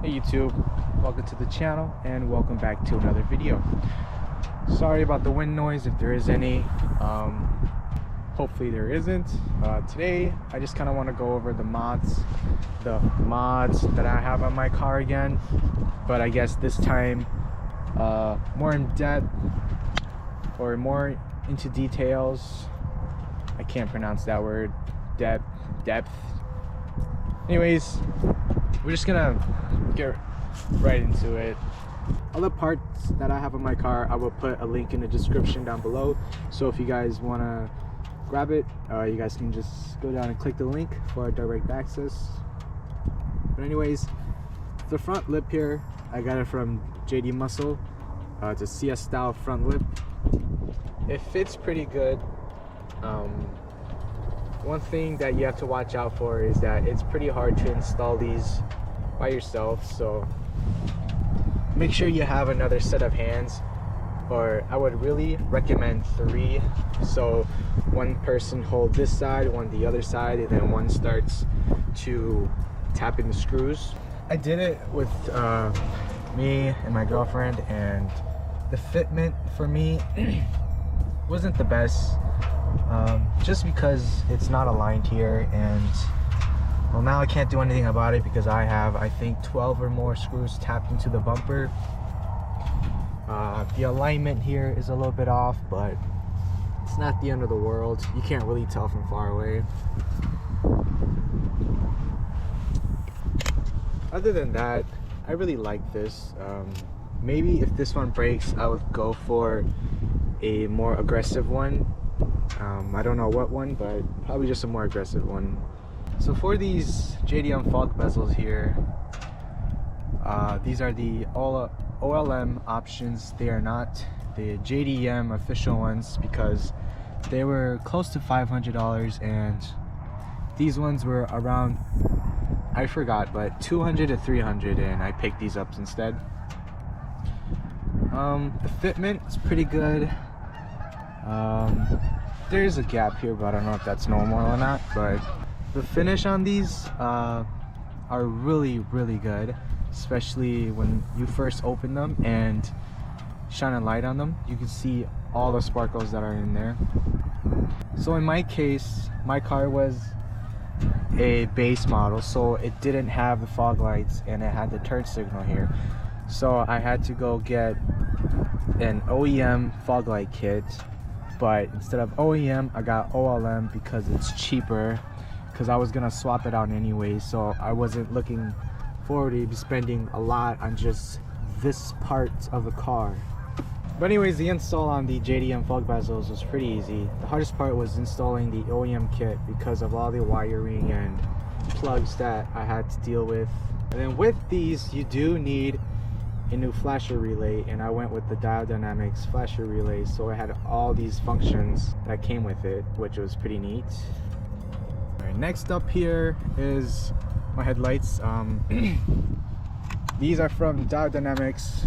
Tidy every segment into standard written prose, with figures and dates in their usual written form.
Hey YouTube, welcome to the channel and welcome back to another video. Sorry about the wind noise if there is any. Hopefully there isn't. Today I just kind of want to go over the mods that I have on my car again, but I guess this time more in depth or more into details. I can't pronounce that word. Depth. Anyways, we're just gonna get right into it. All the parts that I have on my car, I will put a link in the description down below, so if you guys want to grab it, you guys can just go down and click the link for direct access. But anyways, the front lip here, I got it from JD Muscle. It's a CS style front lip. It fits pretty good. One thing that you have to watch out for is that it's pretty hard to install these by yourself, so make sure you have another set of hands, or I would really recommend 3, so one person hold this side, one the other side, and then one starts to tap in the screws. I did it with me and my girlfriend, and the fitment for me wasn't the best, just because it's not aligned here, and well, now I can't do anything about it because I have, I think, 12 or more screws tapped into the bumper. The alignment here is a little bit off, but it's not the end of the world. You can't really tell from far away. Other than that, I really like this. Maybe if this one breaks, I would go for a more aggressive one. I don't know what one, but probably just a more aggressive one. So for these JDM fog bezels here, these are the OLM options. They are not the JDM official ones because they were close to $500, and these ones were around, I forgot, but 200 to 300, and I picked these up instead. The fitment is pretty good. There's a gap here, but I don't know if that's normal or not, but the finish on these are really good, especially when you first open them and shine a light on them. You can see all the sparkles that are in there. So in my case, my car was a base model, so it didn't have the fog lights and it had the turn signal here. So I had to go get an OEM fog light kit, but instead of OEM, I got OLM because it's cheaper, because I was gonna swap it out anyway, so I wasn't looking forward to spending a lot on just this part of the car. But anyways, the install on the JDM fog bezels was pretty easy. The hardest part was installing the OEM kit because of all the wiring and plugs that I had to deal with. And then with these, you do need a new flasher relay, and I went with the Dial Dynamics flasher relay, so I had all these functions that came with it, which was pretty neat. Alright, next up here is my headlights. These are from Dial Dynamics.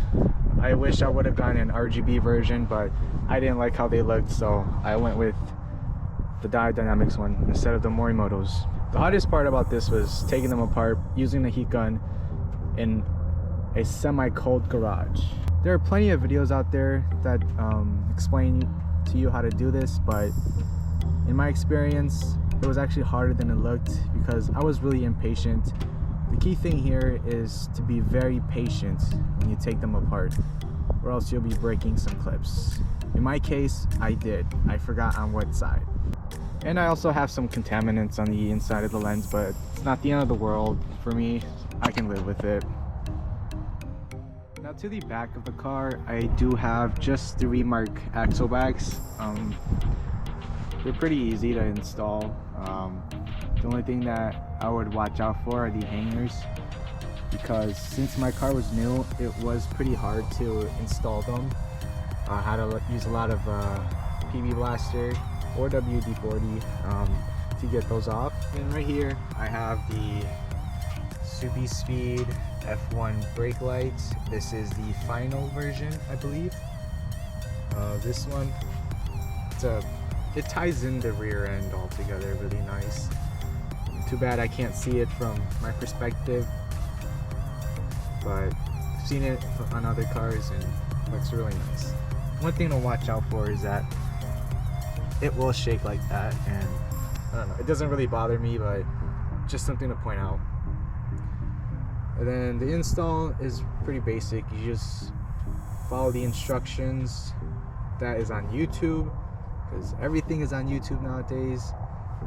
I wish I would have gotten an RGB version, but I didn't like how they looked, so I went with the Dial Dynamics one instead of the Morimoto's. The hardest part about this was taking them apart, using the heat gun in a semi-cold garage. There are plenty of videos out there that explain to you how to do this, but in my experience, it was actually harder than it looked because I was really impatient. The key thing here is to be very patient when you take them apart, or else you'll be breaking some clips. In my case, I did. I forgot on what side. And I also have some contaminants on the inside of the lens, but it's not the end of the world for me. I can live with it. Now to the back of the car, I do have just the Remark axle bags. They're pretty easy to install. The only thing that I would watch out for are the hangers, because since my car was new, it was pretty hard to install them. I had to use a lot of PB Blaster or WD-40 to get those off. And right here I have the Super Speed F1 brake lights. This is the final version, I believe. This one, it ties in the rear end all together really nice. Too bad I can't see it from my perspective. but I've seen it on other cars and it looks really nice. One thing to watch out for is that it will shake like that, and I don't know, it doesn't really bother me, but just something to point out. And then the install is pretty basic. You just follow the instructions that is on YouTube, because everything is on YouTube nowadays.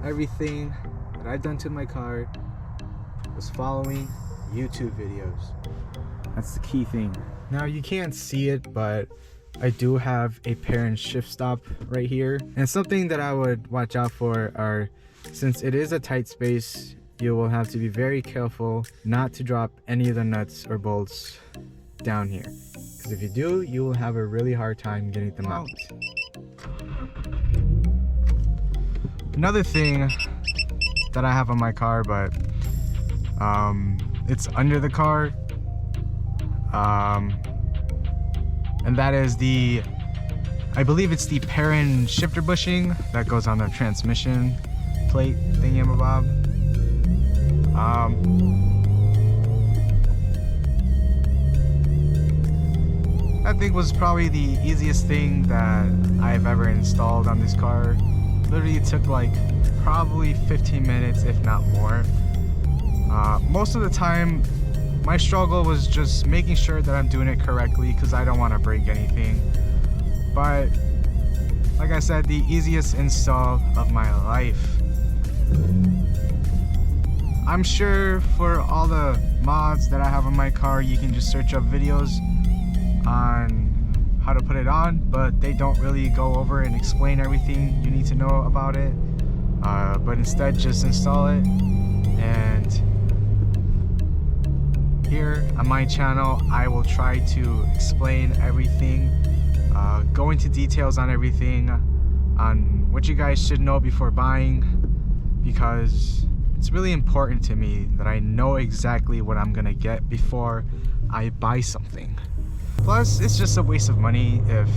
Everything that I've done to my car was following YouTube videos. That's the key thing. Now you can't see it, but I do have a parent shift stop right here, and something that I would watch out for are, since it is a tight space, you will have to be very careful not to drop any of the nuts or bolts down here, because if you do, you will have a really hard time getting them out. Another thing that I have on my car, but it's under the car, and that is the, I believe it's the parent shifter bushing that goes on the transmission plate thingy-mabob. That thing was probably the easiest thing that I've ever installed on this car. Literally took like probably 15 minutes, if not more. Most of the time my struggle was just making sure that I'm doing it correctly, because I don't want to break anything. But like I said, the easiest install of my life. I'm sure for all the mods that I have on my car, you can just search up videos on how to put it on, but they don't really go over and explain everything you need to know about it. But instead, just install it. And here on my channel, I will try to explain everything, go into details on everything, on what you guys should know before buying, because it's really important to me that I know exactly what I'm gonna get before I buy something. Plus, it's just a waste of money if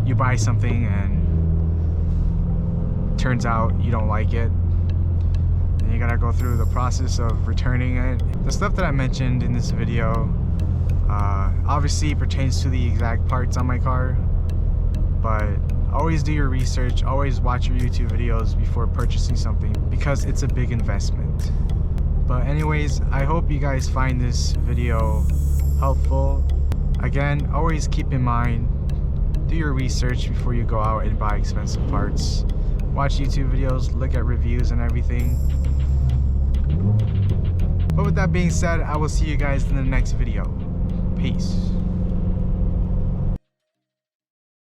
you buy something and turns out you don't like it, and you gotta go through the process of returning it. The stuff that I mentioned in this video obviously pertains to the exact parts on my car, but always do your research, always watch your YouTube videos before purchasing something, because it's a big investment. But anyways, I hope you guys find this video helpful. Again, always keep in mind, do your research before you go out and buy expensive parts. Watch YouTube videos, look at reviews and everything. But with that being said, I will see you guys in the next video. Peace.